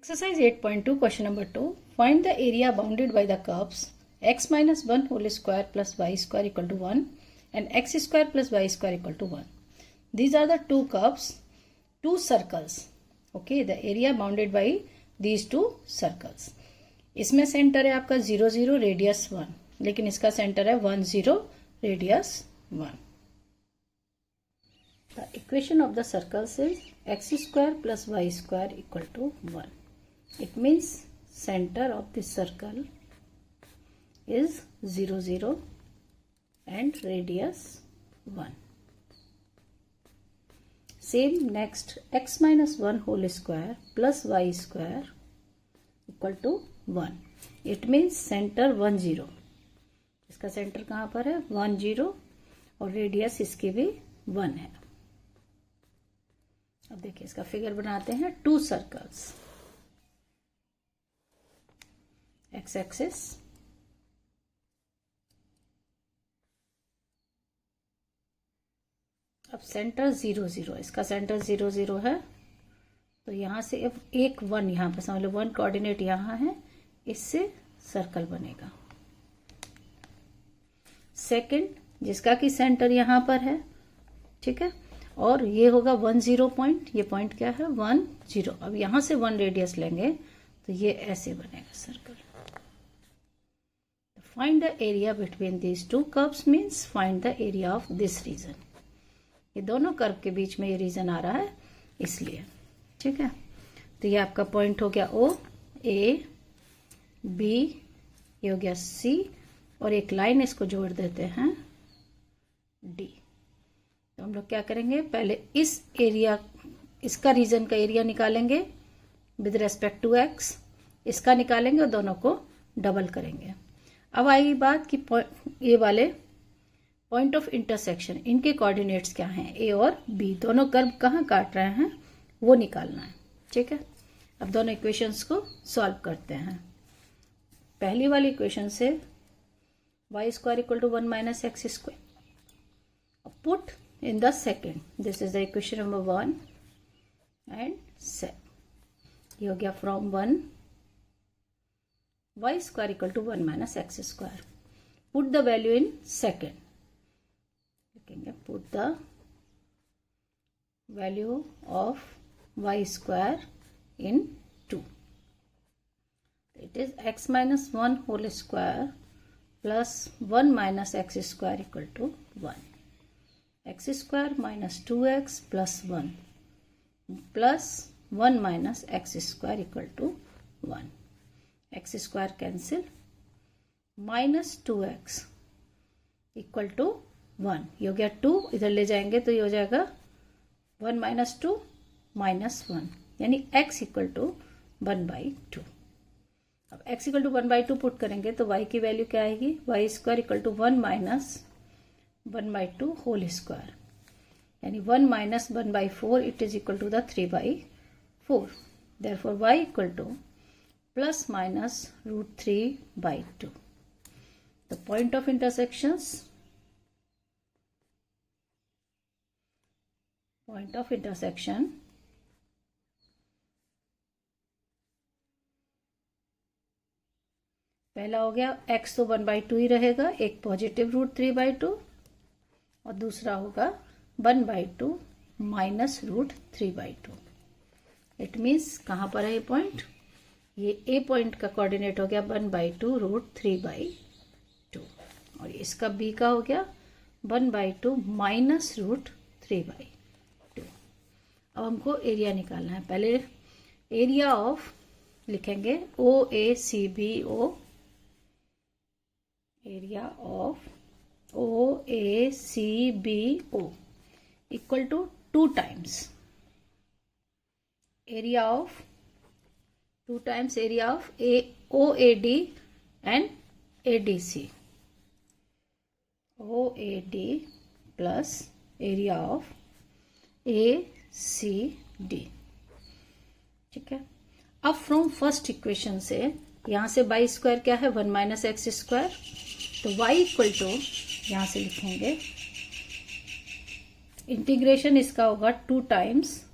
Exercise 8.2, question number 2. Find the area bounded by the curves x minus 1 whole square plus y square equal to 1 and x square plus y square equal to 1. These are the two curves, two circles. Okay, the area bounded by these two circles. इसमें centre है आपका 0 0 radius 1, लेकिन इसका centre है 1 0 radius 1. The equation of the circles is x square plus y square equal to 1. It means center of this circle is 0 0 and radius 1. Same next, x minus 1 whole square plus y square equal to 1. It means center 1 0. इसका centre कहाँ पर है 1 0 और radius इसकी भी 1 है. अब देखिए इसका फिगर बनाते हैं. टू सर्कल्स, एक्स एक्सिस, अब सेंटर 0 0, इसका सेंटर 0 0 है, तो यहां से अब एक 1 यहां पर समझ लो 1 कोऑर्डिनेट यहां है, इससे सर्कल बनेगा. सेकंड जिसका कि सेंटर यहां पर है, ठीक है, और ये होगा 1 0 पॉइंट. ये पॉइंट क्या है 1 0. अब यहां से 1 रेडियस लेंगे तो ये ऐसे बनेगा circle. Find the area between these two curves means find the area of this region. ये दोनों कर्व के बीच में ये रीजन आ रहा है इसलिए, ठीक है. तो ये आपका पॉइंट हो गया O, A, B, ये हो गया C, और एक लाइन इसको जोड़ देते हैं D. तो हम लोग क्या करेंगे, पहले इस एरिया, इसका रीजन का एरिया निकालेंगे विद रेस्पेक्ट टू x, इसका निकालेंगे और दोनों को डबल करेंगे. अब आएगी बात कि ये वाले पॉइंट ऑफ इंटरसेक्शन, इनके कोऑर्डिनेट्स क्या हैं, a और b, दोनों कर्व कहाँ काट रहे हैं वो निकालना है, ठीक है. अब दोनों इक्वेशंस को सॉल्व करते हैं. पहली वाली इक्वेशन से y square equal to 1 minus x square. Put in the second, this is the equation number 1 and 7. ये हो गया from 1 y square equal to 1 minus x square. Put the value in second. लिखेंगे put the value of y square in 2. It is x minus 1 whole square plus 1 minus x square equal to 1. x square minus 2x plus 1 plus 1 minus x square equal to 1. x square cancel, minus 2x equal to 1. ये हो गया 2, इधर ले जाएंगे तो ये हो जाएगा 1 minus 2 minus 1, यानी x इक्वल टू 1/2. अब x इक्वल टू 1/2 पुट करेंगे तो y की वैल्यू क्या आएगी, y square equal to 1 minus 1/2 whole square, यानी 1 minus 1/4, it is equal to the 3/4. Therefore y equal to plus minus √3/2. The point of intersections, point of intersection पहला हो गया x तो 1/2 ही रहेगा, एक पॉजिटिव √3/2 और दूसरा होगा 1/2 माइनस √3/2. इट मीन्स कहाँ पर है ये पॉइंट, ये a पॉइंट का कोऑर्डिनेट हो गया 1/2 √3/2 और इसका b का हो गया 1/2 माइनस √3/2. अब हमको एरिया निकालना है. पहले एरिया ऑफ लिखेंगे OACBO, area of OACBO equal to 2 times area of, 2 times area of OAD and ADC. OAD plus area of ACD, ठीक है. अब फ्रॉम फर्स्ट इक्वेशन से यहां से y स्क्वायर क्या है 1 माइनस एक्स स्क्वायर, तो y इक्वल टू यहां से लिखेंगे इंटीग्रेशन इसका होगा 2 टाइम्स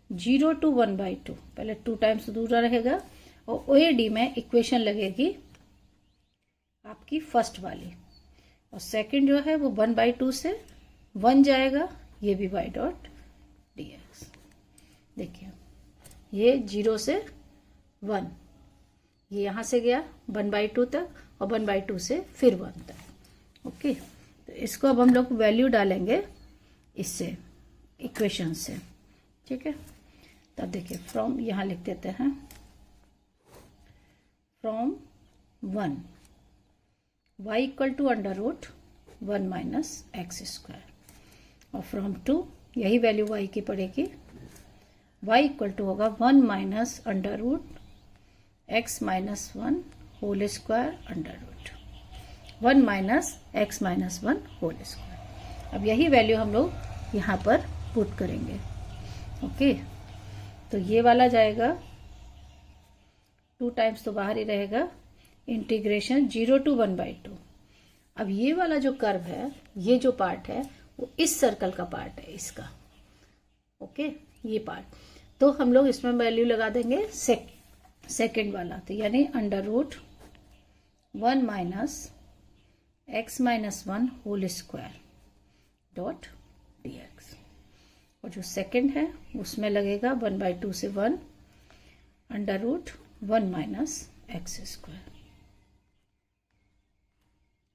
0 to 1/2, पहले 2 टाइम्स दूर रहेगा और OAD में इक्वेशन लगेगी आपकी फर्स्ट वाली, और सेकंड जो है वो 1/2 से 1 जाएगा, ये भी y डॉट dx। देखिए ये 0 से 1, ये यहाँ से गया 1/2 तक और 1/2 से फिर 1 तक। ओके, तो इसको अब हम लोग वैल्यू डालेंगे इससे, इक्वेशन से। ठीक है, तब देखिए फ्रॉम, यहाँ लिख देते हैं from 1 y equal to √1 minus x square, और फ्रॉम 2 यही वैल्यू y की पड़ेगी, y इक्वल टू होगा 1 minus √x minus 1 whole square √1 minus x minus 1 whole square. अब यही वैल्यू हम लोग यहाँ पर पुट करेंगे। ओके, तो ये वाला जाएगा 2 टाइम्स तो बाहर ही रहेगा, इंटीग्रेशन 0 to 1/2। अब ये वाला जो कर्व है, ये जो पार्ट है वो इस सर्कल का पार्ट है इसका। ओके, ये पार्ट, तो हम लोग इसमें वैल्यू लगा देंगे सेकेंड वाला, तो यानी √1 minus x minus 1 whole square dot dx, और जो सेकेंड है उसमें लगेगा 1/2 से 1 √1 माइनस एक्स स्क्वायर।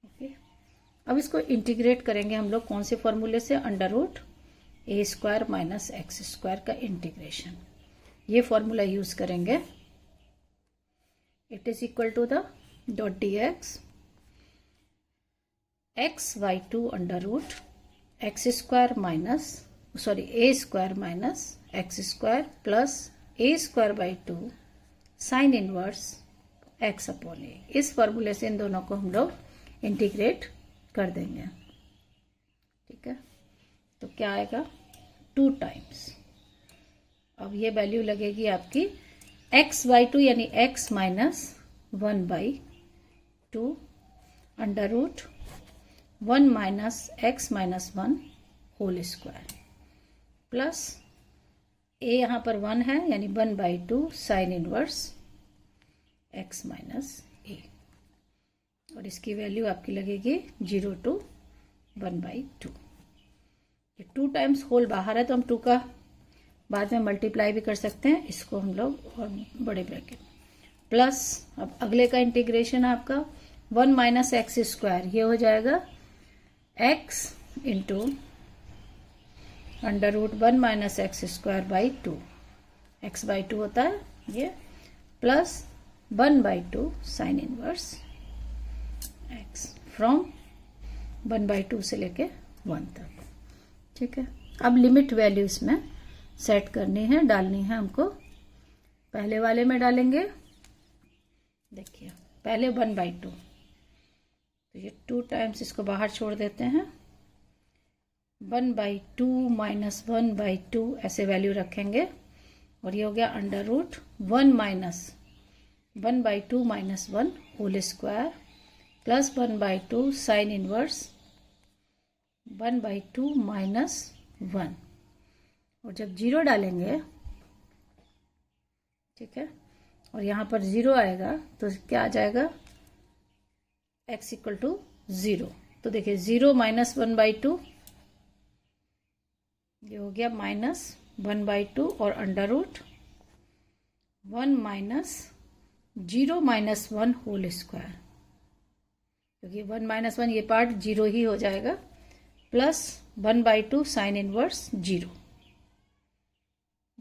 ओके, अब इसको इंटीग्रेट करेंगे हम लोग कौन से फॉर्मूले से, √a² माइनस एक्स स्क्वायर का इंटीग्रेशन, ये फॉर्मूला यूज करेंगे। It is equal to the dot dx x/2 √x² minus a² minus x² plus a²/2 sine inverse x/a। इस फॉर्मूले से इन दोनों को हम लोग इंटीग्रेट कर देंगे। ठीक है, तो क्या आएगा 2 टाइम्स, अब ये वैल्यू लगेगी आपकी x/2 यानी x minus 1/2 √1 minus x minus 1 whole square plus a यहाँ पर 1 है यानी 1/2 sine inverse x minus a, और इसकी वैल्यू आपकी लगेगी 0 to 1/2। ये 2 टाइम्स होल बाहर है तो हम 2 का बाद में मल्टीप्लाई भी कर सकते हैं, इसको हम लोग और बड़े ब्रैकेट प्लस, अब अगले का इंटीग्रेशन आपका 1 माइनस एक्स स्क्वायर, ये हो जाएगा x into √1 minus x square by 2, x/2 होता है ये, plus 1/2 sine inverse x from 1/2 से लेके 1 तक। ठीक है, अब लिमिट वैल्यू इसमें सेट करनी है, डालनी है हमको। पहले वाले में डालेंगे, देखिए पहले 1/2, तो ये 2 टाइम्स इसको बाहर छोड़ देते हैं, 1/2 माइनस 1/2 ऐसे वैल्यू रखेंगे, और ये हो गया √1 minus 1/2 minus 1 whole square plus 1/2 sine inverse 1/2 minus 1, और जब 0 डालेंगे, ठीक है, और यहाँ पर 0 आएगा तो क्या आ जाएगा x इक्वल टू 0। तो देखिए 0 माइनस 1/2, ये हो गया माइनस 1/2 और √1 माइनस 0 माइनस 1 होल स्क्वायर, क्योंकि 1 माइनस 1 ये पार्ट 0 ही हो जाएगा, प्लस 1/2 साइन इनवर्स 0,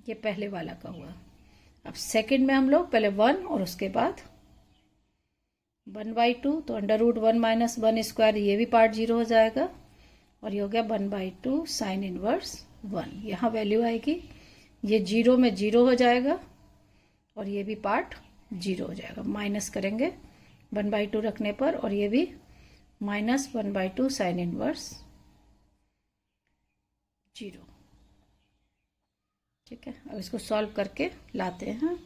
ये पहले वाला का हुआ। अब सेकंड में हम लोग पहले 1 और उसके बाद 1/2, तो √1 माइनस 1 स्क्वायर, ये भी पार्ट 0 हो जाएगा, और ये हो गया 1/2 साइन इनवर्स 1, यहाँ वैल्यू आएगी, ये 0 में 0 हो जाएगा और ये भी पार्ट 0 हो जाएगा, माइनस करेंगे 1/2 रखने पर, और ये भी माइनस 1/2 साइन इनवर्स 0। ठीक है, अब इसको सॉल्व करके लाते हैं।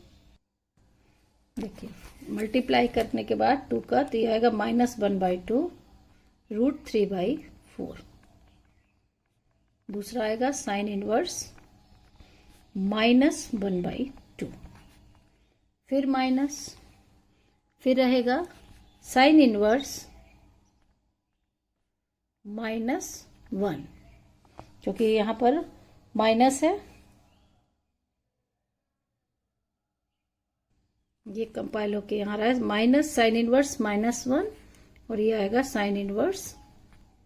देखिए मल्टीप्लाई करने के बाद 2 का, तो ये आएगा -1/2 √3/4, दूसरा आएगा साइन इनवर्स -1/2, फिर माइनस, फिर रहेगा साइन इनवर्स -1, क्योंकि यहाँ पर माइनस है, ये कंपाइल होके यहाँ रहा है माइनस साइन इनवर्स -1, और ये आएगा साइन इनवर्स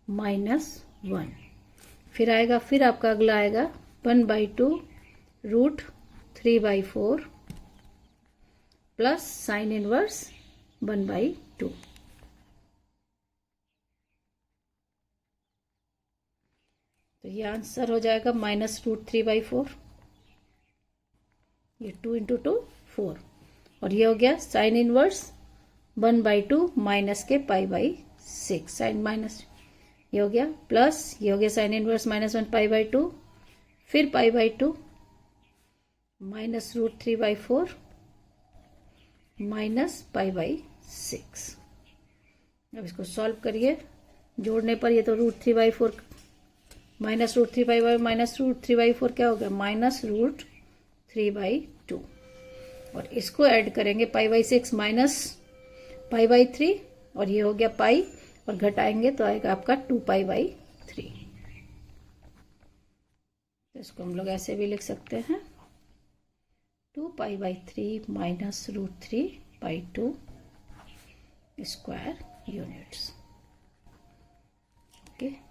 -1। फिर आएगा, फिर आपका अगला आएगा 1/2 √3/4 प्लस साइन इनवर्स 1/2। तो ये आंसर हो जाएगा -√3/4, ये 2 × 2 4, और ये हो गया साइन इनवर्स 1/2 माइनस के π/6 साइन माइनस, ये हो गया प्लस, ये हो गया साइन इनवर्स -1 π/2, फिर π/2 -√3/4 माइनस π/6। अब इसको सॉल्व करिए, जोड़ने पर ये तो √3/4 -√3/4 -√3/4 क्या हो गया -√3/2, और इसको ऐड करेंगे π/6 माइनस π/3, और ये हो गया पाई, और घटाएंगे तो आएगा आपका 2π/3। तो इसको हम लोग ऐसे भी लिख सकते हैं 2π/3 -√3/2 स्क्वायर यूनिट्स। ओके।